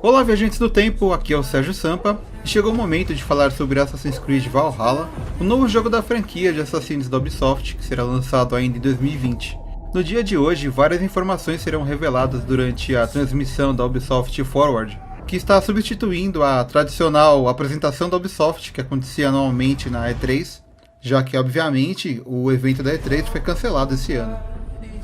Olá, viajantes do tempo, aqui é o Sérgio Sampa e chegou o momento de falar sobre Assassin's Creed Valhalla, o novo jogo da franquia de assassinos da Ubisoft que será lançado ainda em 2020. No dia de hoje, várias informações serão reveladas durante a transmissão da Ubisoft Forward, que está substituindo a tradicional apresentação da Ubisoft que acontecia anualmente na E3, já que, obviamente, o evento da E3 foi cancelado esse ano.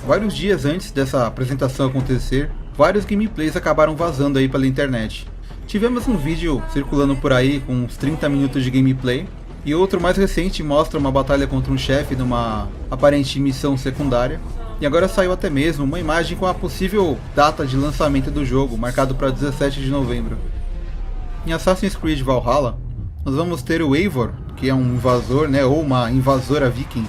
Vários dias antes dessa apresentação acontecer, vários gameplays acabaram vazando aí pela internet. Tivemos um vídeo circulando por aí com uns 30 minutos de gameplay, e outro mais recente mostra uma batalha contra um chefe numa aparente missão secundária, e agora saiu até mesmo uma imagem com a possível data de lançamento do jogo, marcado para 17 de novembro. Em Assassin's Creed Valhalla, nós vamos ter o Eivor, que é um invasor, ou uma invasora viking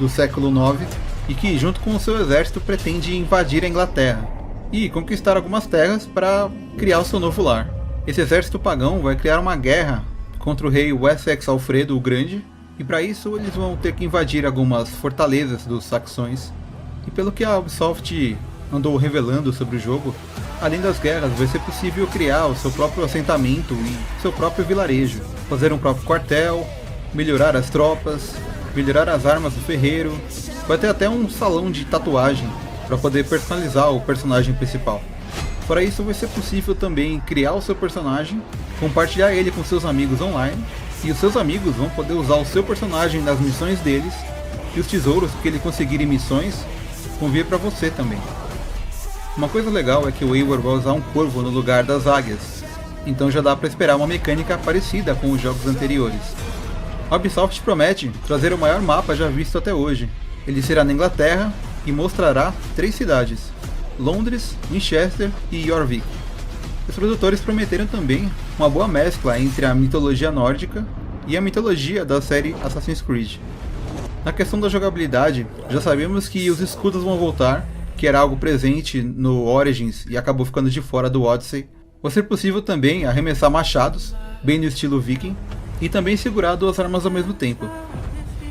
do século IX, e que junto com o seu exército pretende invadir a Inglaterra e conquistar algumas terras para criar o seu novo lar. Esse exército pagão vai criar uma guerra contra o rei Wessex Alfredo o Grande, e para isso eles vão ter que invadir algumas fortalezas dos saxões. E pelo que a Ubisoft andou revelando sobre o jogo, além das guerras vai ser possível criar o seu próprio assentamento e seu próprio vilarejo, fazer um próprio quartel, melhorar as tropas, melhorar as armas do ferreiro, vai ter até um salão de tatuagem para poder personalizar o personagem principal. Para isso vai ser possível também criar o seu personagem, compartilhar ele com seus amigos online, e os seus amigos vão poder usar o seu personagem nas missões deles, e os tesouros que ele conseguir em missões vão vir para você também. Uma coisa legal é que o Eivor vai usar um corvo no lugar das águias, então já dá para esperar uma mecânica parecida com os jogos anteriores. A Ubisoft promete trazer o maior mapa já visto até hoje. Ele será na Inglaterra e mostrará 3 cidades: Londres, Winchester e Jorvik. Os produtores prometeram também uma boa mescla entre a mitologia nórdica e a mitologia da série Assassin's Creed. Na questão da jogabilidade, já sabemos que os escudos vão voltar, que era algo presente no Origins e acabou ficando de fora do Odyssey. Vai ser possível também arremessar machados, bem no estilo viking, e também segurar 2 armas ao mesmo tempo.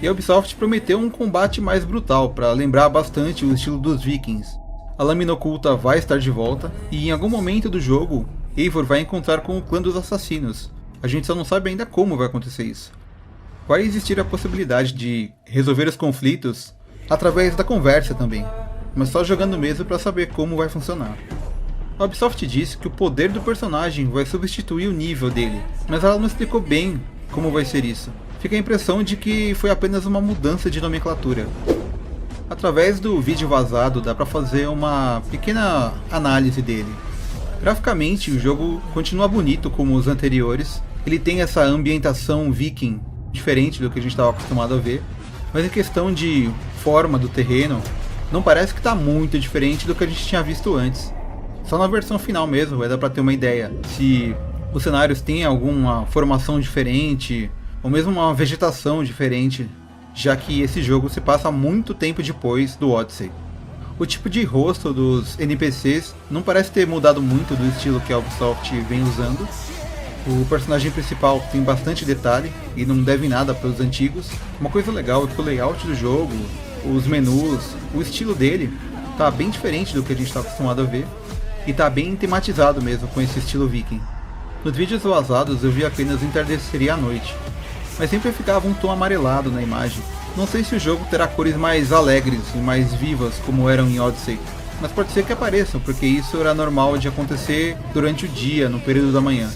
E a Ubisoft prometeu um combate mais brutal, para lembrar bastante o estilo dos vikings. A lâmina oculta vai estar de volta, e em algum momento do jogo, Eivor vai encontrar com o clã dos assassinos. A gente só não sabe ainda como vai acontecer isso. Vai existir a possibilidade de resolver os conflitos através da conversa também, mas só jogando mesmo para saber como vai funcionar. A Ubisoft disse que o poder do personagem vai substituir o nível dele, mas ela não explicou bem como vai ser isso. Fica a impressão de que foi apenas uma mudança de nomenclatura. Através do vídeo vazado dá para fazer uma pequena análise dele. Graficamente o jogo continua bonito como os anteriores, ele tem essa ambientação viking diferente do que a gente estava acostumado a ver, mas em questão de forma do terreno, não parece que está muito diferente do que a gente tinha visto antes. Só na versão final mesmo vai dar para ter uma ideia se os cenários têm alguma formação diferente, ou mesmo uma vegetação diferente, já que esse jogo se passa muito tempo depois do Odyssey. O tipo de rosto dos NPCs não parece ter mudado muito do estilo que a Ubisoft vem usando. O personagem principal tem bastante detalhe e não deve nada para os antigos. Uma coisa legal é que o layout do jogo, os menus, o estilo dele tá bem diferente do que a gente está acostumado a ver, e tá bem tematizado mesmo com esse estilo viking. Nos vídeos vazados eu vi apenas o entardecer e a noite, mas sempre ficava um tom amarelado na imagem. Não sei se o jogo terá cores mais alegres e mais vivas como eram em Odyssey, mas pode ser que apareçam, porque isso era normal de acontecer durante o dia, no período da manhã.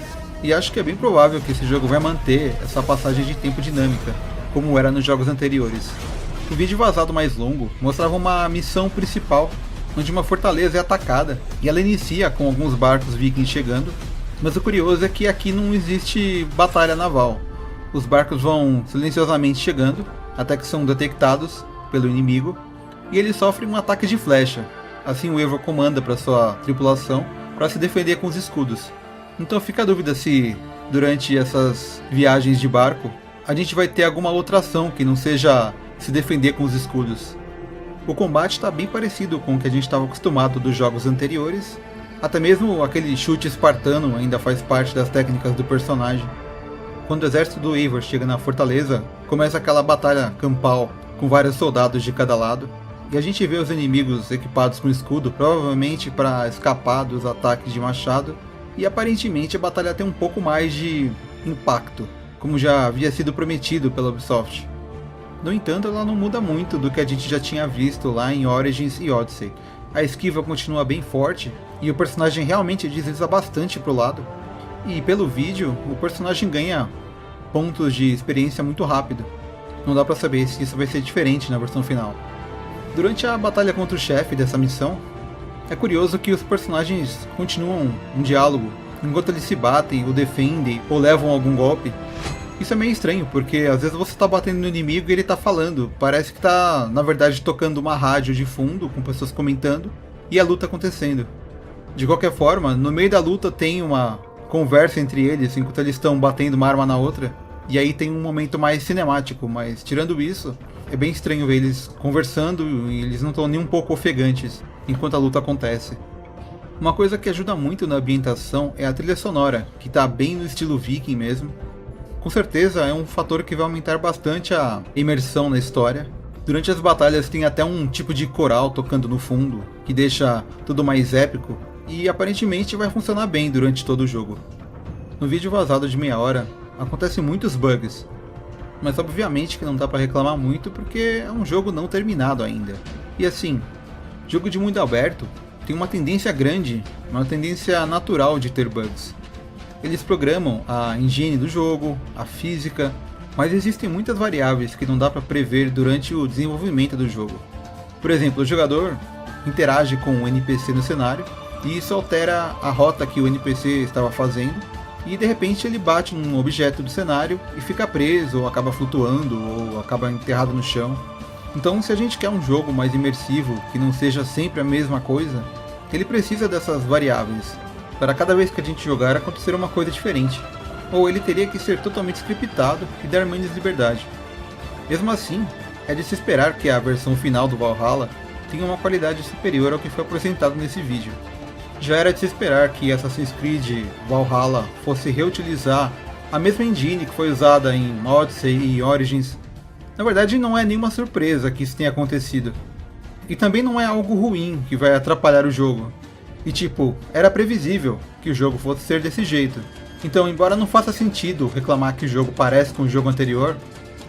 E acho que é bem provável que esse jogo vai manter essa passagem de tempo dinâmica, como era nos jogos anteriores. O vídeo vazado mais longo mostrava uma missão principal, onde uma fortaleza é atacada, e ela inicia com alguns barcos vikings chegando, mas o curioso é que aqui não existe batalha naval. Os barcos vão silenciosamente chegando, até que são detectados pelo inimigo, e eles sofrem um ataque de flecha. Assim o Eivor comanda para sua tripulação para se defender com os escudos. Então fica a dúvida se, durante essas viagens de barco, a gente vai ter alguma outra ação que não seja se defender com os escudos. O combate está bem parecido com o que a gente estava acostumado dos jogos anteriores, até mesmo aquele chute espartano ainda faz parte das técnicas do personagem. Quando o exército do Eivor chega na fortaleza, começa aquela batalha campal com vários soldados de cada lado, e a gente vê os inimigos equipados com escudo, provavelmente para escapar dos ataques de machado, e aparentemente a batalha tem um pouco mais de impacto, como já havia sido prometido pela Ubisoft. No entanto, ela não muda muito do que a gente já tinha visto lá em Origins e Odyssey. A esquiva continua bem forte, e o personagem realmente desliza bastante pro lado. E pelo vídeo, o personagem ganha pontos de experiência muito rápido. Não dá pra saber se isso vai ser diferente na versão final. Durante a batalha contra o chefe dessa missão, é curioso que os personagens continuam um diálogo, enquanto eles se batem, ou defendem, ou levam algum golpe. Isso é meio estranho, porque às vezes você tá batendo no inimigo e ele tá falando. Parece que tá, na verdade, tocando uma rádio de fundo, com pessoas comentando, e a luta acontecendo. De qualquer forma, no meio da luta tem uma conversa entre eles, enquanto eles estão batendo uma arma na outra. E aí tem um momento mais cinemático, mas tirando isso, é bem estranho ver eles conversando e eles não estão nem um pouco ofegantes enquanto a luta acontece. Uma coisa que ajuda muito na ambientação é a trilha sonora, que está bem no estilo viking mesmo. Com certeza é um fator que vai aumentar bastante a imersão na história. Durante as batalhas tem até um tipo de coral tocando no fundo, que deixa tudo mais épico, e aparentemente vai funcionar bem durante todo o jogo. No vídeo vazado de meia hora, acontecem muitos bugs, mas obviamente que não dá pra reclamar muito porque é um jogo não terminado ainda. E assim, jogo de mundo aberto tem uma tendência grande, uma tendência natural de ter bugs. Eles programam a engine do jogo, a física, mas existem muitas variáveis que não dá pra prever durante o desenvolvimento do jogo. Por exemplo, o jogador interage com um NPC no cenário e isso altera a rota que o NPC estava fazendo, e de repente ele bate num objeto do cenário e fica preso, ou acaba flutuando, ou acaba enterrado no chão. Então, se a gente quer um jogo mais imersivo, que não seja sempre a mesma coisa, ele precisa dessas variáveis, para cada vez que a gente jogar acontecer uma coisa diferente. Ou ele teria que ser totalmente scriptado e dar menos liberdade. Mesmo assim, é de se esperar que a versão final do Valhalla tenha uma qualidade superior ao que foi apresentado nesse vídeo. Já era de se esperar que Assassin's Creed Valhalla fosse reutilizar a mesma engine que foi usada em Odyssey e Origins. Na verdade, não é nenhuma surpresa que isso tenha acontecido. E também não é algo ruim que vai atrapalhar o jogo. E tipo, era previsível que o jogo fosse ser desse jeito. Então, embora não faça sentido reclamar que o jogo parece com o jogo anterior,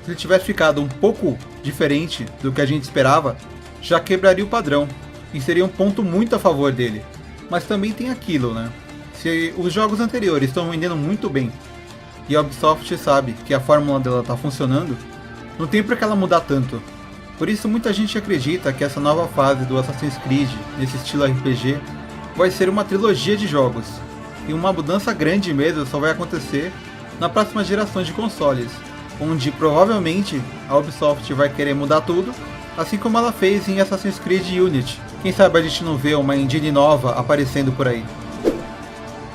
se ele tivesse ficado um pouco diferente do que a gente esperava, já quebraria o padrão, e seria um ponto muito a favor dele. Mas também tem aquilo, né? Se os jogos anteriores estão vendendo muito bem, e a Ubisoft sabe que a fórmula dela está funcionando, não tem por que ela mudar tanto. Por isso muita gente acredita que essa nova fase do Assassin's Creed, nesse estilo RPG, vai ser uma trilogia de jogos. E uma mudança grande mesmo só vai acontecer na próxima geração de consoles, onde provavelmente a Ubisoft vai querer mudar tudo, assim como ela fez em Assassin's Creed Unity. Quem sabe a gente não vê uma engine nova aparecendo por aí.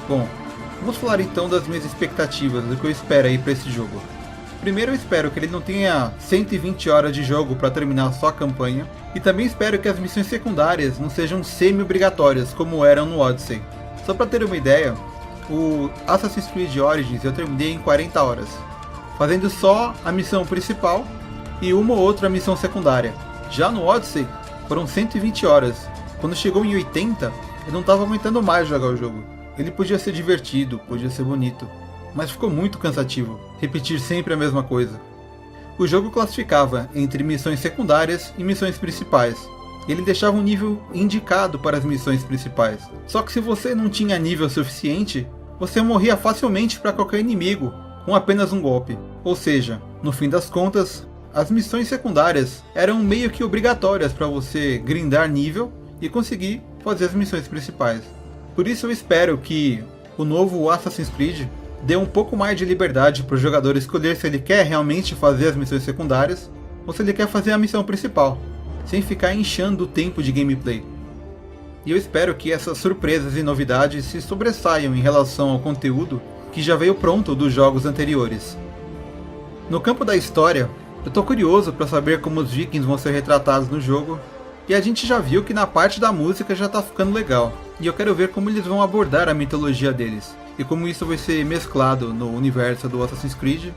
Bom, vamos falar então das minhas expectativas, do que eu espero aí para esse jogo. Primeiro, eu espero que ele não tenha 120 horas de jogo para terminar só a campanha, e também espero que as missões secundárias não sejam semi-obrigatórias como eram no Odyssey. Só para ter uma ideia, o Assassin's Creed Origins eu terminei em 40 horas, fazendo só a missão principal e uma ou outra missão secundária. Já no Odyssey, foram 120 horas. Quando chegou em 80, eu não estava aguentando mais jogar o jogo. Ele podia ser divertido, podia ser bonito, mas ficou muito cansativo, repetir sempre a mesma coisa. O jogo classificava entre missões secundárias e missões principais. Ele deixava um nível indicado para as missões principais. Só que se você não tinha nível suficiente, você morria facilmente para qualquer inimigo, com apenas um golpe. Ou seja, no fim das contas, as missões secundárias eram meio que obrigatórias para você grindar nível e conseguir fazer as missões principais. Por isso eu espero que o novo Assassin's Creed dê um pouco mais de liberdade para o jogador escolher se ele quer realmente fazer as missões secundárias ou se ele quer fazer a missão principal, sem ficar inchando o tempo de gameplay. E eu espero que essas surpresas e novidades se sobressaiam em relação ao conteúdo que já veio pronto dos jogos anteriores. No campo da história, eu tô curioso para saber como os vikings vão ser retratados no jogo, e a gente já viu que na parte da música já tá ficando legal, e eu quero ver como eles vão abordar a mitologia deles, e como isso vai ser mesclado no universo do Assassin's Creed,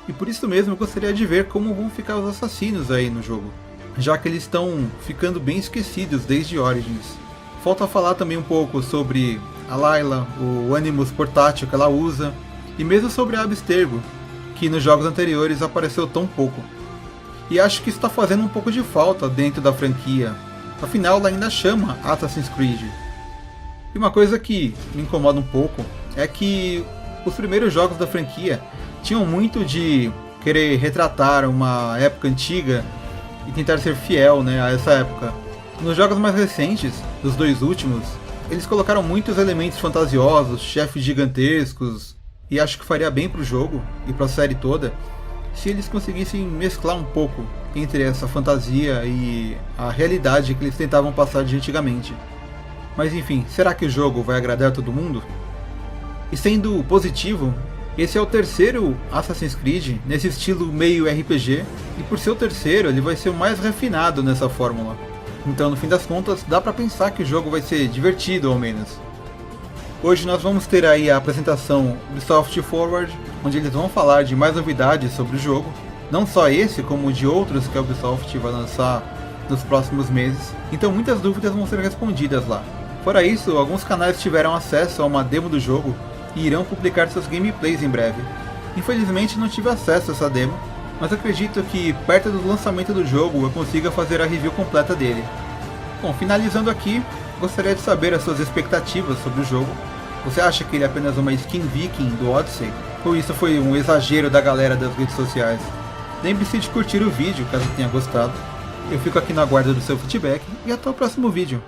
e por isso mesmo eu gostaria de ver como vão ficar os assassinos aí no jogo. já que eles estão ficando bem esquecidos desde Origins. Falta falar também um pouco sobre a Layla, o Animus portátil que ela usa, e mesmo sobre a Abstergo, que nos jogos anteriores apareceu tão pouco. E acho que isso está fazendo um pouco de falta dentro da franquia, afinal ela ainda chama Assassin's Creed. E uma coisa que me incomoda um pouco é que os primeiros jogos da franquia tinham muito de querer retratar uma época antiga e tentar ser fiel, né, a essa época. Nos jogos mais recentes, dos dois últimos, eles colocaram muitos elementos fantasiosos, chefes gigantescos, e acho que faria bem pro jogo e pra série toda se eles conseguissem mesclar um pouco entre essa fantasia e a realidade que eles tentavam passar de antigamente. Mas enfim, será que o jogo vai agradar a todo mundo? E sendo positivo, esse é o terceiro Assassin's Creed nesse estilo meio RPG, e por ser o terceiro, ele vai ser o mais refinado nessa fórmula. Então, no fim das contas, dá pra pensar que o jogo vai ser divertido, ao menos. Hoje nós vamos ter aí a apresentação Ubisoft Forward, onde eles vão falar de mais novidades sobre o jogo, não só esse, como de outros que a Ubisoft vai lançar nos próximos meses, então muitas dúvidas vão ser respondidas lá. Fora isso, alguns canais tiveram acesso a uma demo do jogo e irão publicar seus gameplays em breve. Infelizmente não tive acesso a essa demo, mas acredito que perto do lançamento do jogo eu consiga fazer a review completa dele. Bom, finalizando aqui, gostaria de saber as suas expectativas sobre o jogo. Você acha que ele é apenas uma skin viking do Odyssey? Ou isso foi um exagero da galera das redes sociais? Lembre-se de curtir o vídeo caso tenha gostado. Eu fico aqui na guarda do seu feedback e até o próximo vídeo.